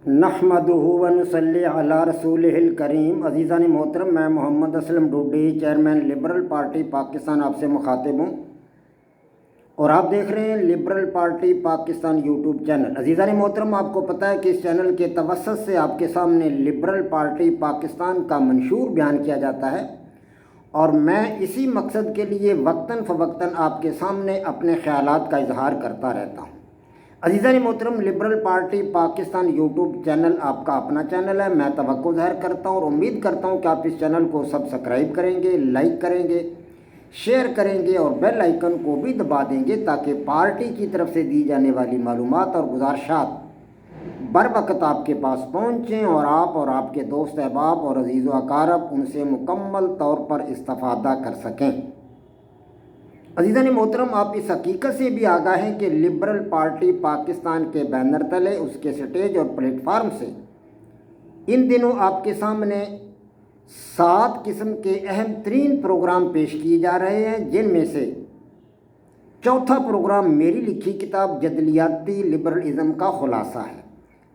نحمدہ ونصلی علی رسولہ الکریم۔ عزیزان محترم، میں Muhammad Aslam Dodi, chairman liberal party Pakistan, آپ سے مخاطب ہوں اور آپ دیکھ رہے ہیں liberal party Pakistan YouTube channel. عزیزان محترم، آپ کو پتہ ہے کہ اس چینل کے توسط سے آپ کے سامنے لبرل پارٹی پاکستان کا منشور بیان کیا جاتا ہے اور میں اسی مقصد کے لیے وقتاً فوقتاً آپ کے سامنے اپنے خیالات کا اظہار کرتا رہتا ہوں۔ عزیزان محترم، liberal party Pakistan YouTube channel آپ کا اپنا چینل ہے۔ میں توقع ظاہر کرتا ہوں اور امید کرتا ہوں کہ آپ اس چینل کو سبسکرائب کریں گے، لائک کریں گے، شیئر کریں گے اور بیل آئیکن کو بھی دبا دیں گے تاکہ پارٹی کی طرف سے دی جانے والی معلومات اور گزارشات بر وقت آپ کے پاس پہنچیں اور آپ کے دوست احباب اور عزیز و اقارب ان سے مکمل طور پر استفادہ کر سکیں۔ عزیزان محترم، آپ اس حقیقت سے بھی آگاہ ہیں کہ لبرل پارٹی پاکستان کے بینر تلے، اس کے سٹیج اور پلیٹ فارم سے ان دنوں آپ کے سامنے 7 قسم کے اہم ترین پروگرام پیش کیے جا رہے ہیں، جن میں سے چوتھا پروگرام میری لکھی کتاب جدلیاتی لبرلزم کا خلاصہ ہے۔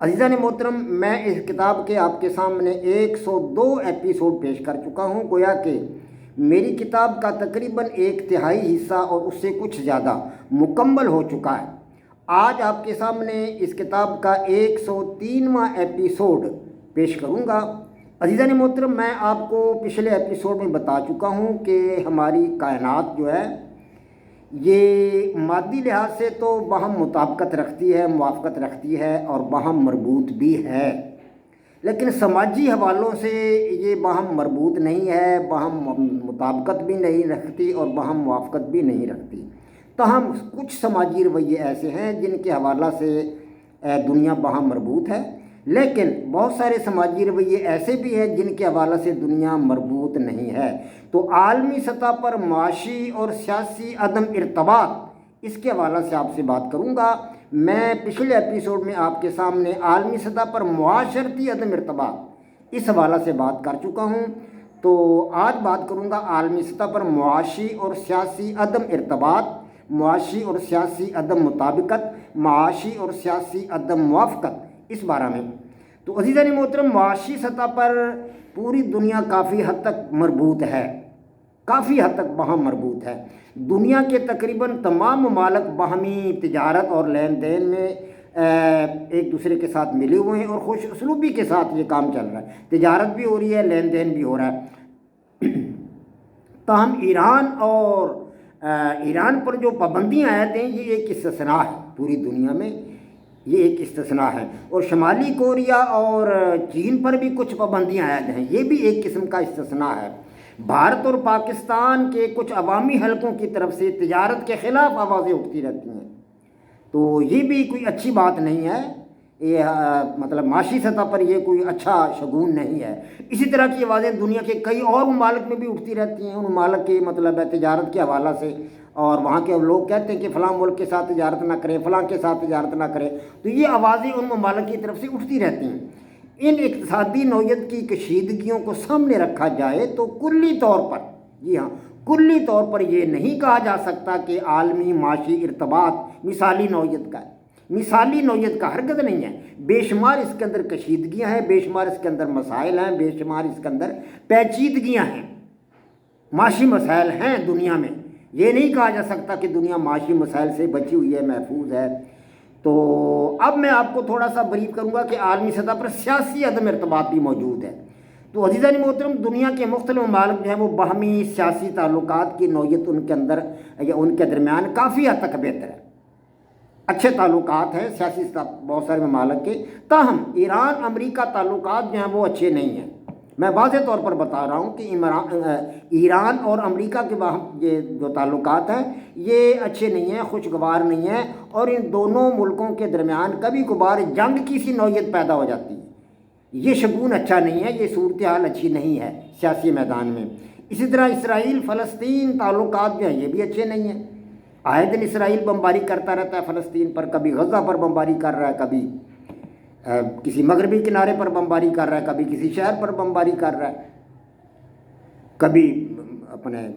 عزیزان محترم، میں اس کتاب کے آپ کے سامنے 102 ایپیسوڈ پیش کر چکا ہوں، گویا کہ میری کتاب کا تقریباً 1/3 حصہ اور اس سے کچھ زیادہ مکمل ہو چکا ہے۔ آج آپ کے سامنے اس کتاب کا 103واں ایپیسوڈ پیش کروں گا۔ عزیزان محترم، میں آپ کو پچھلے ایپیسوڈ میں بتا چکا ہوں کہ ہماری کائنات جو ہے یہ مادی لحاظ سے تو باہم مطابقت رکھتی ہے، موافقت رکھتی ہے اور باہم مربوط بھی ہے، لیکن سماجی حوالوں سے یہ باہم مربوط نہیں ہے، باہم مطابقت بھی نہیں رکھتی اور باہم موافقت بھی نہیں رکھتی۔ تاہم کچھ سماجی رویے ایسے ہیں جن کے حوالہ سے دنیا باہم مربوط ہے، لیکن بہت سارے سماجی رویے ایسے بھی ہیں جن کے حوالہ سے دنیا مربوط نہیں ہے۔ تو عالمی سطح پر معاشی اور سیاسی عدم ارتباط، اس کے حوالہ سے آپ سے بات کروں گا۔ میں پچھلے ایپیسوڈ میں آپ کے سامنے عالمی سطح پر معاشرتی عدم ارتباط اس حوالہ سے بات کر چکا ہوں، تو آج بات کروں گا عالمی سطح پر معاشی اور سیاسی عدم ارتباط، معاشی اور سیاسی عدم مطابقت، معاشی اور سیاسی عدم موافقت، اس بارے میں۔ تو عزیزان محترم، معاشی سطح پر پوری دنیا کافی حد تک مربوط ہے، کافی حد تک باہم مربوط ہے۔ دنیا کے تقریباً تمام ممالک باہمی تجارت اور لین دین میں ایک دوسرے کے ساتھ ملے ہوئے ہیں اور خوش اسلوبی کے ساتھ یہ کام چل رہا ہے، تجارت بھی ہو رہی ہے، لین دین بھی ہو رہا ہے۔ تاہم ایران پر جو پابندیاں عائد ہیں یہ ایک استثناء ہے، پوری دنیا میں یہ ایک استثناء ہے، اور شمالی کوریا اور چین پر بھی کچھ پابندیاں عائد ہیں، یہ بھی ایک قسم کا استثناء ہے۔ بھارت اور پاکستان کے کچھ عوامی حلقوں کی طرف سے تجارت کے خلاف آوازیں اٹھتی رہتی ہیں، تو یہ بھی کوئی اچھی بات نہیں ہے، یہ مطلب معاشی سطح پر یہ کوئی اچھا شگون نہیں ہے۔ اسی طرح کی آوازیں دنیا کے کئی اور ممالک میں بھی اٹھتی رہتی ہیں، ان ممالک کے مطلب ہے تجارت کے حوالہ سے، اور وہاں کے لوگ کہتے ہیں کہ فلاں ملک کے ساتھ تجارت نہ کریں، فلاں کے ساتھ تجارت نہ کریں، تو یہ آوازیں ان ممالک کی طرف سے اٹھتی رہتی ہیں۔ ان اقتصادی نوعیت کی کشیدگیوں کو سامنے رکھا جائے تو کلی طور پر، جی ہاں، کلی طور پر یہ نہیں کہا جا سکتا کہ عالمی معاشی ارتباط مثالی نوعیت کا ہے، مثالی نوعیت کا ہرگز نہیں ہے۔ بے شمار اس کے اندر کشیدگیاں ہیں، بے شمار اس کے اندر مسائل ہیں، بے شمار اس کے اندر پیچیدگیاں ہیں، معاشی مسائل ہیں دنیا میں۔ یہ نہیں کہا جا سکتا کہ دنیا معاشی مسائل سے بچی ہوئی ہے، محفوظ ہے۔ تو اب میں آپ کو تھوڑا سا بریف کروں گا کہ عالمی سطح پر سیاسی عدم ارتباط بھی موجود ہے۔ تو عزیزان محترم، دنیا کے مختلف ممالک جو ہیں وہ باہمی سیاسی تعلقات کی نوعیت ان کے اندر یا ان کے درمیان کافی حد تک بہتر ہے، اچھے تعلقات ہیں سیاسی بہت سارے ممالک کے۔ تاہم ایران امریکہ تعلقات جو ہیں وہ اچھے نہیں ہیں۔ میں واضح طور پر بتا رہا ہوں کہ ایران اور امریکہ کے باہم یہ جو تعلقات ہیں یہ اچھے نہیں ہیں، خوشگوار نہیں ہیں، اور ان دونوں ملکوں کے درمیان کبھی کبھار جنگ کی سی نوعیت پیدا ہو جاتی ہے۔ یہ شگون اچھا نہیں ہے، یہ صورتحال اچھی نہیں ہے سیاسی میدان میں۔ اسی طرح اسرائیل فلسطین تعلقات جو ہیں یہ بھی اچھے نہیں ہیں۔ آئے دن اسرائیل بمباری کرتا رہتا ہے فلسطین پر، کبھی غزہ پر بمباری کر رہا ہے، کبھی کسی مغربی کنارے پر بمباری کر رہا ہے، کبھی کسی شہر پر بمباری کر رہا ہے، کبھی اپنے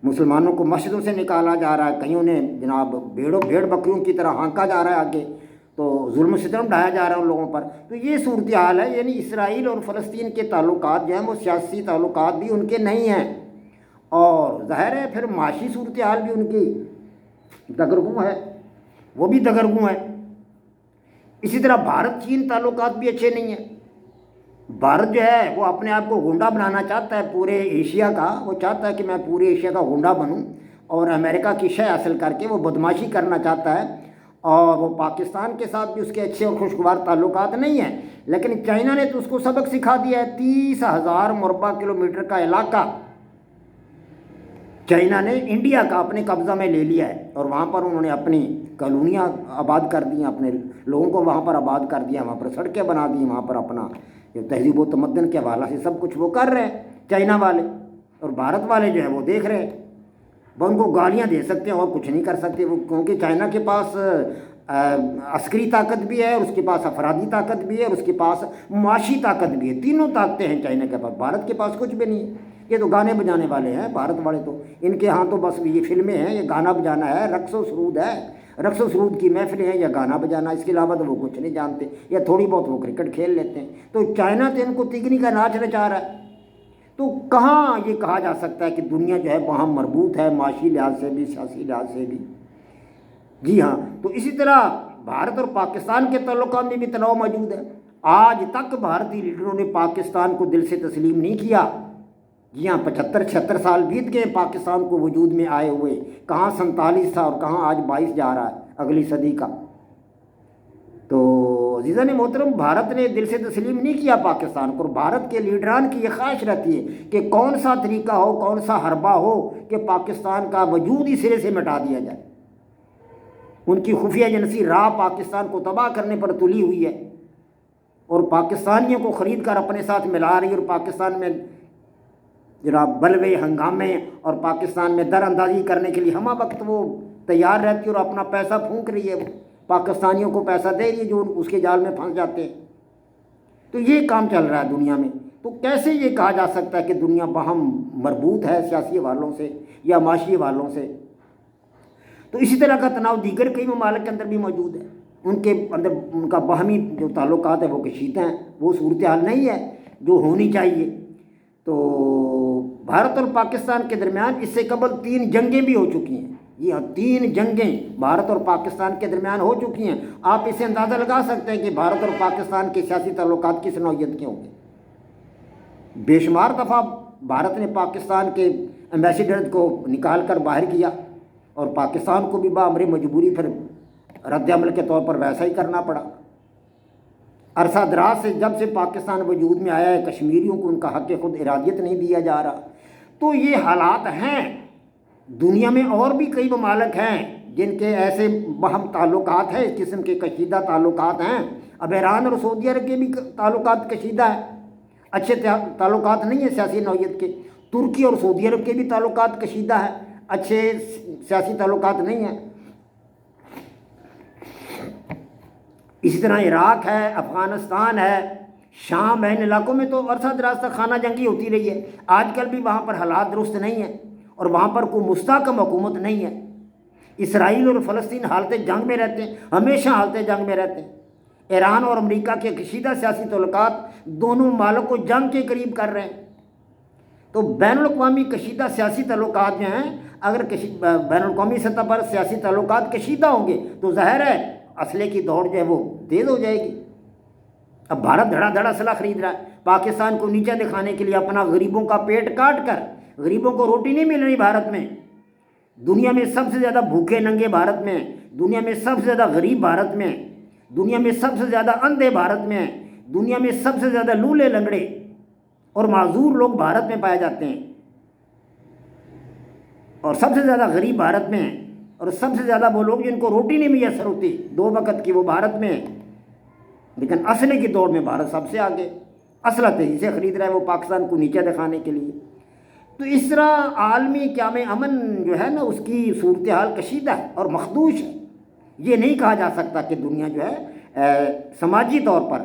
مسلمانوں کو مسجدوں سے نکالا جا رہا ہے، کہیں انہیں جناب بھیڑ بکریوں کی طرح ہانکا جا رہا ہے آگے۔ تو ظلم و ستم ڈھایا جا رہا ہے ان لوگوں پر. تو یہ صورتحال ہے. یعنی اسرائیل اور فلسطین کے تعلقات جو ہیں وہ سیاسی تعلقات بھی ان کے نہیں ہیں, اور ظاہر ہے پھر معاشی صورتحال بھی ان کی دگرگوں ہے, وہ بھی دگرگوں ہے. اسی طرح بھارت چین تعلقات بھی اچھے نہیں ہیں. بھارت جو ہے وہ اپنے آپ کو گنڈا بنانا چاہتا ہے پورے ایشیا کا. وہ چاہتا ہے کہ میں پورے ایشیا کا گنڈا بنوں, اور امریکہ کی شے حاصل کر کے وہ بدماشی کرنا چاہتا ہے. اور وہ پاکستان کے ساتھ بھی اس کے اچھے اور خوشگوار تعلقات نہیں ہیں. لیکن چائنا نے تو اس کو سبق سکھا دیا ہے. 30,000 مربع کلومیٹر کا علاقہ چائنا نے انڈیا کا اپنے قبضہ میں لے لیا ہے, اور وہاں پر انہوں نے اپنی کالونیاں آباد کر دی ہیں, اپنے لوگوں کو وہاں پر آباد کر دیا, وہاں پر سڑکیں بنا دی, وہاں پر اپنا تہذیب و تمدن کے حوالہ سے سب کچھ وہ کر رہے ہیں چائنا والے. اور بھارت والے جو ہے وہ دیکھ رہے ہیں. وہ ان کو گالیاں دے سکتے ہیں اور کچھ نہیں کر سکتے وہ, کیونکہ چائنا کے پاس عسکری طاقت بھی ہے, اور اس کے پاس افرادی طاقت بھی ہے, اور اس کے پاس معاشی طاقت بھی ہے. تینوں طاقتیں ہیں چائنا کے پاس. بھارت کے پاس کچھ بھی نہیں ہے. یہ تو گانے بجانے والے ہیں بھارت والے. تو ان کے ہاں تو بس یہ فلمیں ہیں, یہ گانا بجانا ہے, رقص و سرود ہے, رقص و سرود کی محفلیں ہیں یا گانا بجانا. اس کے علاوہ تو وہ کچھ نہیں جانتے, یا تھوڑی بہت وہ کرکٹ کھیل لیتے ہیں. تو چائنا تو ان کو تگنی کا ناچ نچا رہا ہے. تو کہاں یہ کہا جا سکتا ہے کہ دنیا جو ہے وہاں مربوط ہے معاشی لحاظ سے بھی, سیاسی لحاظ سے بھی. جی ہاں. تو اسی طرح بھارت اور پاکستان کے تعلقات میں بھی تناؤ موجود ہے. آج تک بھارتی لیڈروں نے پاکستان کو دل سے تسلیم نہیں کیا. جی ہاں, 75-76 سال بیت گئے پاکستان کو وجود میں آئے ہوئے. کہاں 47 تھا اور کہاں آج 22 جا رہا ہے اگلی صدی کا. تو عزیزان محترم, بھارت نے دل سے تسلیم نہیں کیا پاکستان کو. اور بھارت کے لیڈران کی یہ خواہش رہتی ہے کہ کون سا طریقہ ہو, کون سا حربہ ہو کہ پاکستان کا وجود ہی سرے سے مٹا دیا جائے. ان کی خفیہ ایجنسی راہ پاکستان کو تباہ کرنے پر تلی ہوئی ہے, اور پاکستانیوں کو خرید کر اپنے ساتھ ملا رہی ہے, اور پاکستان میں جناب بلوے ہنگامے اور پاکستان میں در اندازی کرنے کے لیے ہمہ وقت وہ تیار رہتی ہے, اور اپنا پیسہ پھونک رہی ہے. وہ پاکستانیوں کو پیسہ دے رہی ہے جو اس کے جال میں پھنس جاتے ہیں. تو یہ کام چل رہا ہے دنیا میں. تو کیسے یہ کہا جا سکتا ہے کہ دنیا باہم مربوط ہے سیاسی حوالوں سے یا معاشی حوالوں سے؟ تو اسی طرح کا تناؤ دیگر کئی ممالک کے اندر بھی موجود ہے. ان کے اندر ان کا باہمی جو تعلقات ہیں وہ کشیدہ ہیں, وہ صورتحال نہیں ہے جو ہونی چاہیے. تو بھارت اور پاکستان کے درمیان اس سے قبل 3 جنگیں بھی ہو چکی ہیں. یہ 3 جنگیں بھارت اور پاکستان کے درمیان ہو چکی ہیں. آپ اسے اندازہ لگا سکتے ہیں کہ بھارت اور پاکستان کے سیاسی تعلقات کس نوعیت کے ہوں گے. بے شمار دفعہ بھارت نے پاکستان کے ایمبیسیڈر کو نکال کر باہر کیا, اور پاکستان کو بھی بامر مجبوری پھر رد عمل کے طور پر ویسا ہی کرنا پڑا. عرصہ دراز سے جب سے پاکستان وجود میں آیا ہے, کشمیریوں کو ان کا حق خود ارادیت نہیں دیا جا رہا. تو یہ حالات ہیں. دنیا میں اور بھی کئی ممالک ہیں جن کے ایسے باہم تعلقات ہیں, اس قسم کے کشیدہ تعلقات ہیں. اب ایران اور سعودی عرب کے بھی تعلقات کشیدہ ہیں, اچھے تعلقات نہیں ہیں سیاسی نوعیت کے. ترکی اور سعودی عرب کے بھی تعلقات کشیدہ ہیں, اچھے سیاسی تعلقات نہیں ہیں. اسی طرح عراق ہے, افغانستان ہے, شام ہے. ان علاقوں میں تو عرصہ دراز تک خانہ جنگی ہوتی رہی ہے. آج کل بھی وہاں پر حالات درست نہیں ہیں, اور وہاں پر کوئی مستحکم حکومت نہیں ہے. اسرائیل اور فلسطین حالت جنگ میں رہتے ہیں, ہمیشہ حالت جنگ میں رہتے ہیں. ایران اور امریکہ کے کشیدہ سیاسی تعلقات دونوں ممالک کو جنگ کے قریب کر رہے ہیں. تو بین الاقوامی کشیدہ سیاسی تعلقات جو ہیں, اگر بین الاقوامی سطح پر سیاسی تعلقات کشیدہ ہوں گے تو ظاہر ہے اسلحے کی دوڑ جو ہے وہ تیز ہو جائے گی. اب بھارت دھڑا دھڑا اسلحہ خرید رہا ہے پاکستان کو نیچے دکھانے کے لیے, اپنا غریبوں کا پیٹ کاٹ کر. غریبوں کو روٹی نہیں مل رہی بھارت میں. دنیا میں سب سے زیادہ بھوکے ننگے بھارت میں, دنیا میں سب سے زیادہ غریب بھارت میں, دنیا میں سب سے زیادہ اندھے بھارت میں, دنیا میں سب سے زیادہ لولے لنگڑے اور معذور لوگ بھارت میں پائے جاتے ہیں, اور سب سے زیادہ غریب بھارت میں, اور سب سے زیادہ وہ لوگ جن کو روٹی نہیں میسر ہوتی 2 وقت کی, وہ بھارت میں. لیکن اسلحے کی دوڑ میں بھارت سب سے آگے, اسلحہ تیزی سے خرید رہا ہے وہ پاکستان کو نیچے دکھانے کے لیے. تو اس طرح عالمی قیام امن جو ہے نا, اس کی صورتحال کشیدہ ہے اور مخدوش ہے. یہ نہیں کہا جا سکتا کہ دنیا جو ہے سماجی طور پر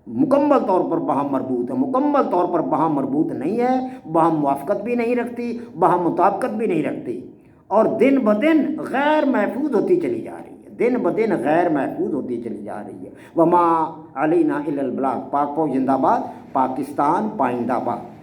مکمل طور پر باہم مربوط ہے. مکمل طور پر باہم مربوط نہیں ہے, باہم موافقت بھی نہیں رکھتی, باہم مطابقت بھی نہیں رکھتی, اور دن بدن غیر محفوظ ہوتی چلی جا رہی ہے. دن بدن غیر محفوظ ہوتی چلی جا رہی ہے۔ وما علینا الا البلاغ، پاک فوج زندہ باد، پاکستان پائندہ باد۔